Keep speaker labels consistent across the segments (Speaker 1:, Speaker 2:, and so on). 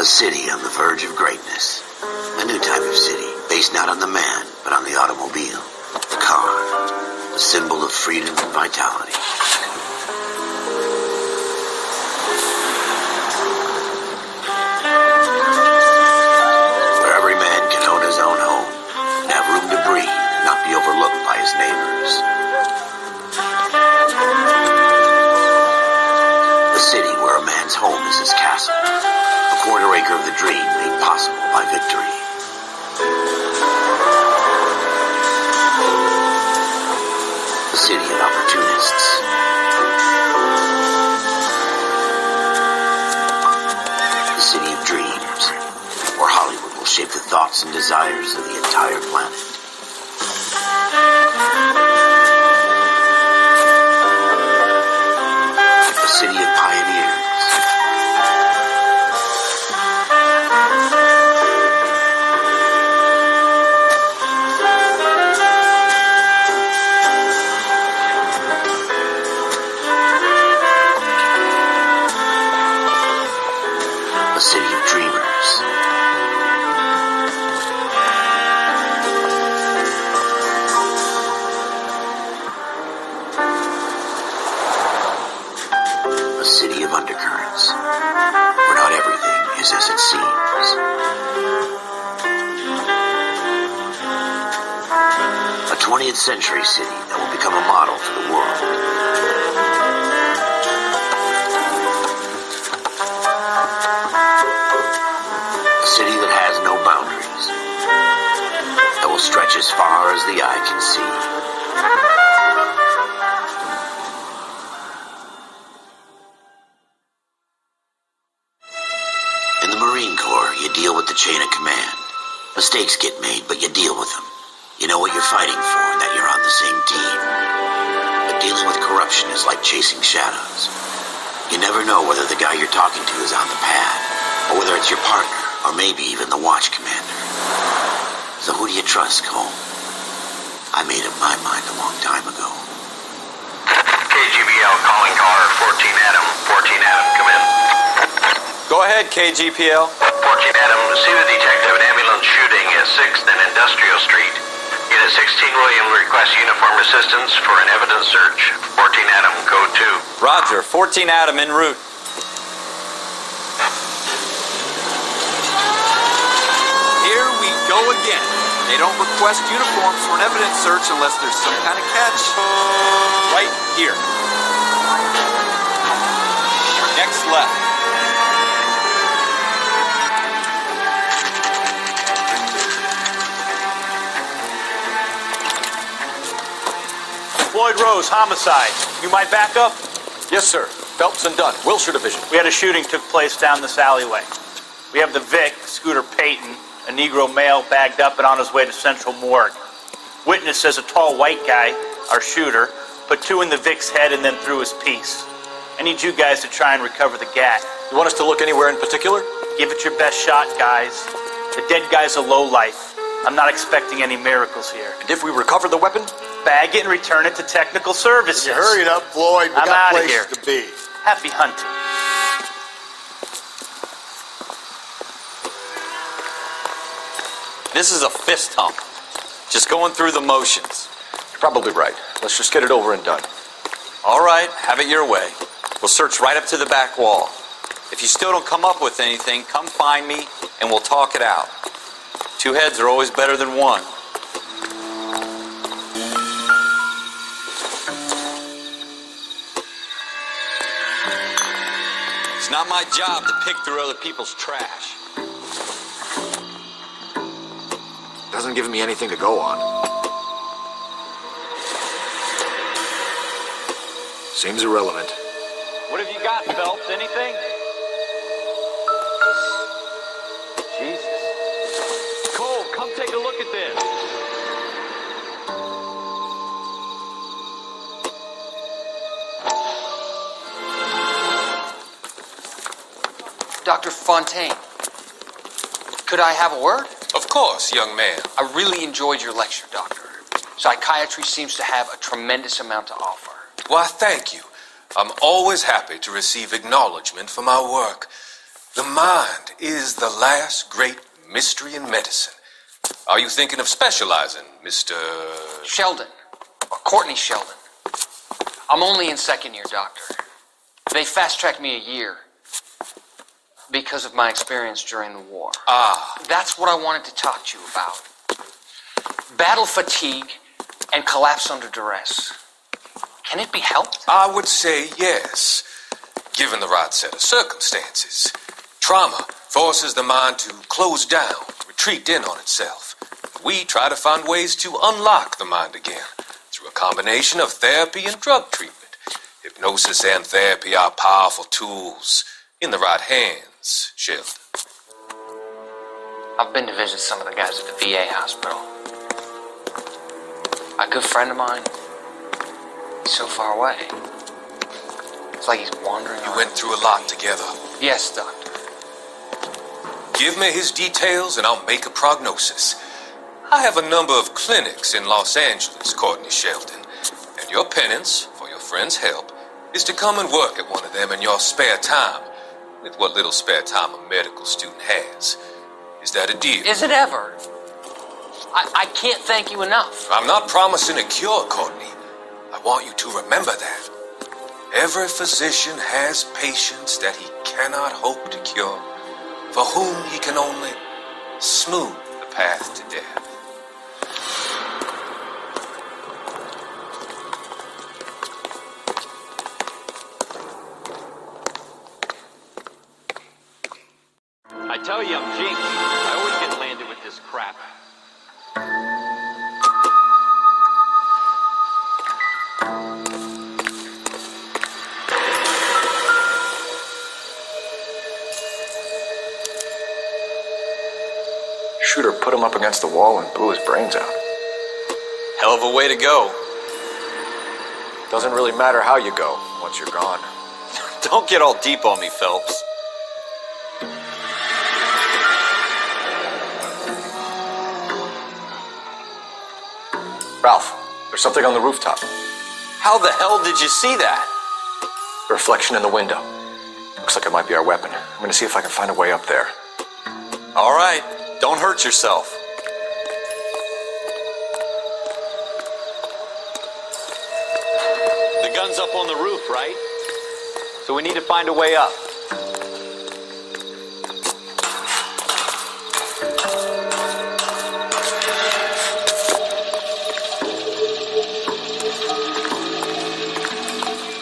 Speaker 1: A city on the verge of greatness. A new type of city, based not on the man, but on the automobile. The car. A symbol of freedom and vitality. Where every man can own his own home, and have room to breathe, and not be overlooked by his neighbors. A city where a man's home is his castle. A quarter acre of the dream made possible by victory. A city of opportunists. A city of dreams, where Hollywood will shape the thoughts and desires of the entire planet. A city of pioneers. A city of dreamers. A city of undercurrents, where not everything is as it seems. A 20th century city that will become a model for the world. A city that has no boundaries, that will stretch as far as the eye can see. In the Marine Corps, you deal with the chain of command. Mistakes get made, but you deal with them. You know what you're fighting for and that you're on the same team. But dealing with corruption is like chasing shadows. You never know whether the guy you're talking to is on the pad, or whether it's your partner, or maybe even the watch commander. So who do you trust, Cole? I made up my mind a long time ago.
Speaker 2: KGBL calling caller 14 Adam. 14 Adam, come in.
Speaker 3: Go ahead, KGPL.
Speaker 2: 14 Adam, see the detective at ambulance shooting at 6th and Industrial Street. Unit 16 William requests uniform assistance for an evidence search. 14 Adam, code 2.
Speaker 3: Roger, 14 Adam en route. Here we go again. They don't request uniforms for an evidence search unless there's some kind of catch. Right here. Next left.
Speaker 4: Floyd Rose, homicide. You might back up?
Speaker 5: Yes, sir. Phelps and Dunn, Wilshire Division.
Speaker 4: We had a shooting took place down this alleyway. We have the Vic, Scooter Payton, a Negro male bagged up and on his way to Central Morgue. Witness says a tall white guy, our shooter, put 2 in the Vic's head and then threw his piece. I need you guys to try and recover the gat.
Speaker 5: You want us to look anywhere in particular?
Speaker 4: Give it your best shot, guys. The dead guy's a lowlife. I'm not expecting any miracles here.
Speaker 5: And if we recover the weapon?
Speaker 4: Bag it and return it to technical services.
Speaker 6: You hurry it up, Floyd. We
Speaker 4: I'm
Speaker 6: got
Speaker 4: outta
Speaker 6: places
Speaker 4: here.
Speaker 6: to be.
Speaker 4: Happy hunting.
Speaker 3: This is a fist hump. Just going through the motions.
Speaker 5: You're probably right. Let's just get it over and done.
Speaker 3: All right, have it your way. We'll search right up to the back wall. If you still don't come up with anything, come find me and we'll talk it out. 2 heads are always better than 1. It's not my job to pick through other people's trash.
Speaker 5: Doesn't give me anything to go on. Seems irrelevant.
Speaker 3: What have you got, Phelps? Anything? Jesus. Cole, come take a look at this.
Speaker 7: Dr. Fontaine, could I have a word?
Speaker 8: Of course, young man.
Speaker 7: I really enjoyed your lecture, Doctor. Psychiatry seems to have a tremendous amount to offer.
Speaker 8: Why, thank you. I'm always happy to receive acknowledgement for my work.
Speaker 6: The mind is the last great mystery in medicine. Are you thinking of specializing, Mr.
Speaker 7: Sheldon, or Courtney Sheldon. I'm only in second year, Doctor. They fast-tracked me a year because of my experience during the war. That's what I wanted to talk to you about. Battle fatigue and collapse under duress. Can it be helped?
Speaker 6: I would say yes, given the right set of circumstances. Trauma forces the mind to close down, retreat in on itself. We try to find ways to unlock the mind again through a combination of therapy and drug treatment. Hypnosis and therapy are powerful tools in the right hands, Sheldon.
Speaker 7: I've been to visit some of the guys at the VA hospital. A good friend of mine, he's so far away. It's like he's wandering
Speaker 6: You
Speaker 7: around.
Speaker 6: went through a lot together.
Speaker 7: Yes, Doctor.
Speaker 6: Give me his details and I'll make a prognosis. I have a number of clinics in Los Angeles, Courtney Sheldon, and your penance for your friend's help is to come and work at one of them in your spare time, with what little spare time a medical student has. Is that a deal?
Speaker 7: Is it ever? I can't thank you enough.
Speaker 6: I'm not promising a cure, Courtney. I want you to remember that. Every physician has patients that he cannot hope to cure, for whom he can only smooth the path to death.
Speaker 3: I tell you, I'm jinxed. I always get landed with this crap.
Speaker 5: Shooter put him up against the wall and blew his brains out.
Speaker 3: Hell of a way to go.
Speaker 5: Doesn't really matter how you go once you're gone.
Speaker 3: Don't get all deep on me, Phelps.
Speaker 5: Ralph, there's something on the rooftop.
Speaker 3: How the hell did you see that?
Speaker 5: A reflection in the window. Looks like it might be our weapon. I'm gonna see if I can find a way up there.
Speaker 3: All right, don't hurt yourself. The gun's up on the roof, right? So we need to find a way up.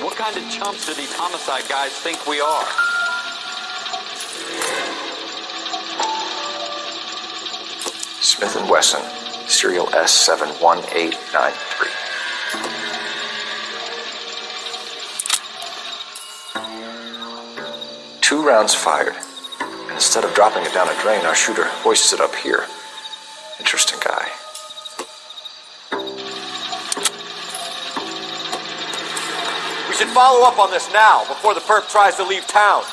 Speaker 3: What kind of chumps do these homicide guys think we are?
Speaker 5: Smith & Wesson, serial S71893. Two rounds fired. And instead of dropping it down a drain, our shooter hoists it up here. Interesting guy.
Speaker 8: We should follow up on this now, before the perp tries to leave town.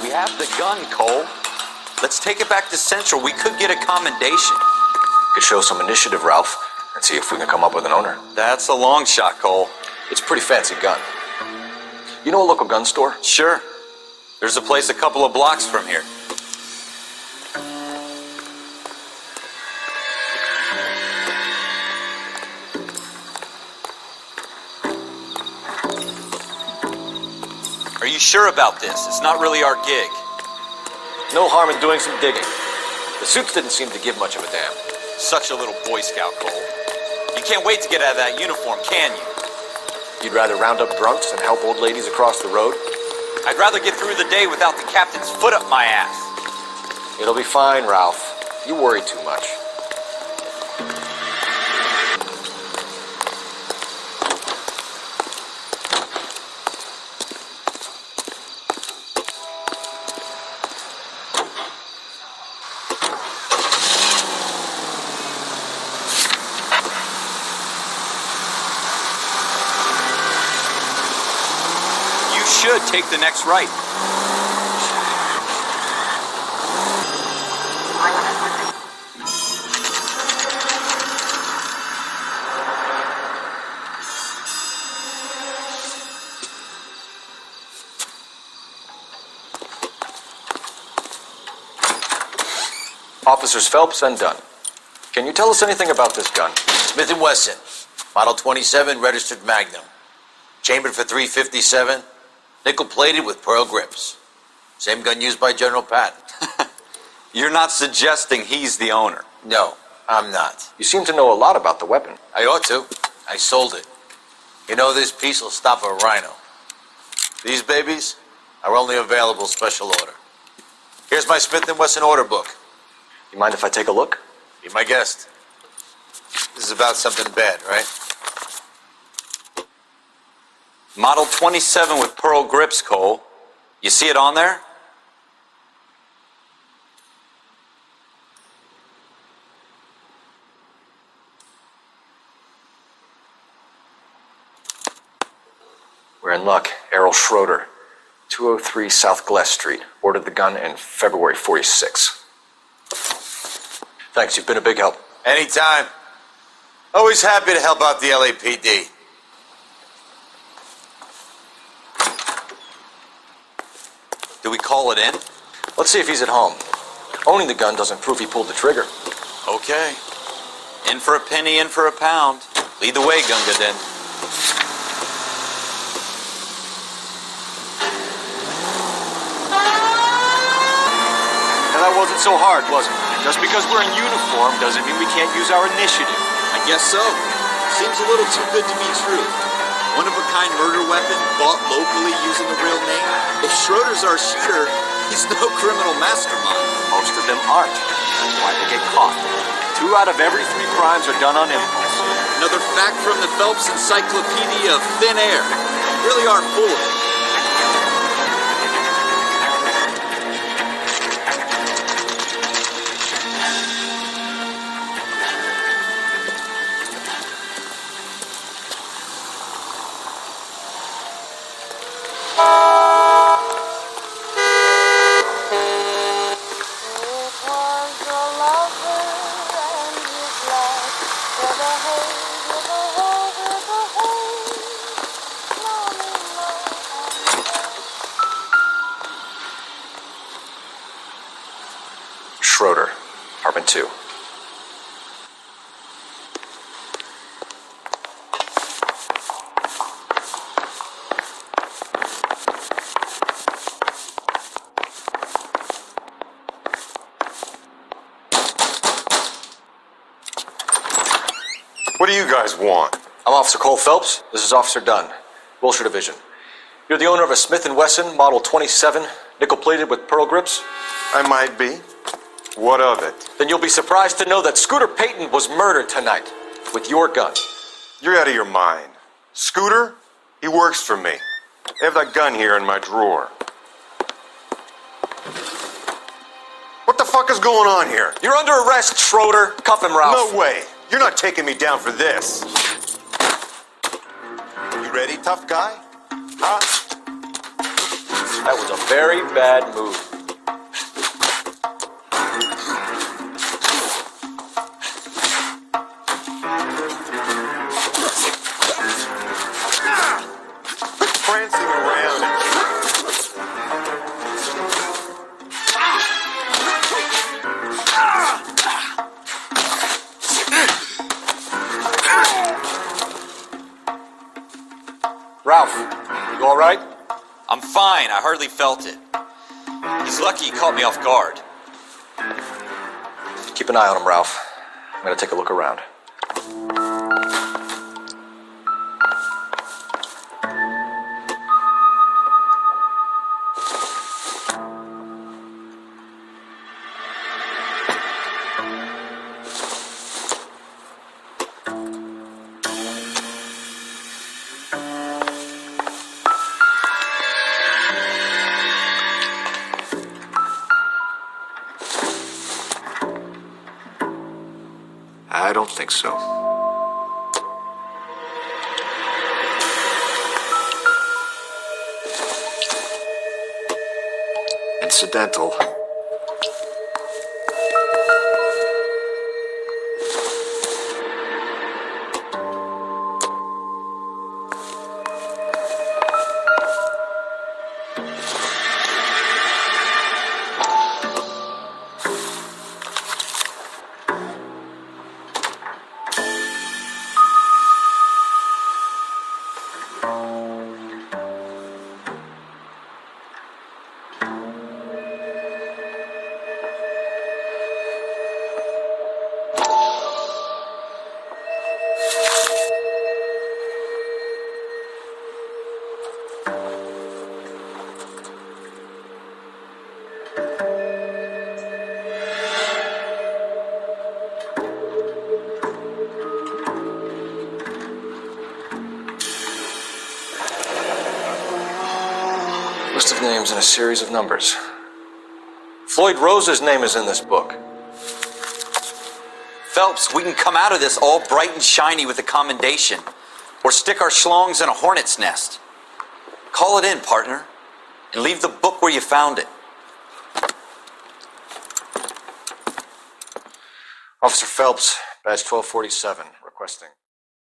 Speaker 3: We have the gun, Cole. Let's take it back to Central. We could get a commendation.
Speaker 5: Could show some initiative, Ralph, and see if we can come up with an owner.
Speaker 3: That's a long shot, Cole.
Speaker 5: It's a pretty fancy gun. You know a local gun store?
Speaker 3: Sure. There's a place a couple of blocks from here. Are you sure about this? It's not really our gig.
Speaker 5: No harm in doing some digging. The suits didn't seem to give much of a damn.
Speaker 3: Such a little Boy Scout, Cole. You can't wait to get out of that uniform, can you?
Speaker 5: You'd rather round up drunks than help old ladies across the road?
Speaker 3: I'd rather get through the day without the captain's foot up my ass.
Speaker 5: It'll be fine, Ralph. You worry too much.
Speaker 3: Should take the next right.
Speaker 5: Officers Phelps and Dunn. Can you tell us anything about this gun?
Speaker 1: Smith & Wesson, Model 27, registered Magnum. Chambered for .357, nickel-plated with pearl grips. Same gun used by General Patton.
Speaker 3: You're not suggesting he's the owner?
Speaker 1: No, I'm not.
Speaker 5: You seem to know a lot about the weapon.
Speaker 1: I ought to. I sold it. You know, this piece will stop a rhino. These babies are only available special order. Here's my Smith & Wesson order book.
Speaker 5: You mind if I take a look?
Speaker 1: Be my guest. This is about something bad, right?
Speaker 3: Model 27 with pearl grips, Cole. You see it on there?
Speaker 5: We're in luck. Errol Schroeder, 203 South Glass Street. Ordered the gun in February '46. Thanks, you've been a big help.
Speaker 1: Anytime. Always happy to help out the LAPD.
Speaker 3: Do we call it in?
Speaker 5: Let's see if he's at home. Owning the gun doesn't prove he pulled the trigger.
Speaker 3: Okay. In for a penny, in for a pound. Lead the way, Gunga Din.
Speaker 8: Now that wasn't so hard, was it? Just because we're in uniform doesn't mean we can't use our initiative.
Speaker 9: I guess so. Seems a little too good to be true. One-of-a-kind murder weapon bought locally using a real name. If Schroeder's our shooter, he's no criminal mastermind.
Speaker 8: Most of them aren't. That's why they get caught. 2 out of every 3 crimes are done on impulse.
Speaker 9: Another fact from the Phelps Encyclopedia of Thin Air. Really are full of it.
Speaker 5: Schroeder, apartment 2.
Speaker 10: What do you guys want?
Speaker 5: I'm Officer Cole Phelps. This is Officer Dunn, Wilshire Division. You're the owner of a Smith & Wesson Model 27, nickel-plated with pearl grips?
Speaker 10: I might be. What of it?
Speaker 5: Then you'll be surprised to know that Scooter Payton was murdered tonight with your gun.
Speaker 10: You're out of your mind. Scooter? He works for me. I have that gun here in my drawer. What the fuck is going on here?
Speaker 5: You're under arrest, Schroeder. Cuff him, Ralph.
Speaker 10: No way. You're not taking me down for this. You ready, tough guy? Huh?
Speaker 5: That was a very bad move.
Speaker 10: Quit prancing around.
Speaker 5: Ralph, you all right?
Speaker 3: I'm fine. I hardly felt it. He's lucky he caught me off guard.
Speaker 5: Keep an eye on him, Ralph. I'm gonna take a look around.
Speaker 8: I don't think so. Incidental.
Speaker 5: List of names and a series of numbers. Floyd Rose's name is in this book.
Speaker 3: Phelps, we can come out of this all bright and shiny with a commendation, or stick our schlongs in a hornet's nest. Call it in, partner, and leave the book where you found it.
Speaker 5: Officer Phelps, badge 1247, requesting.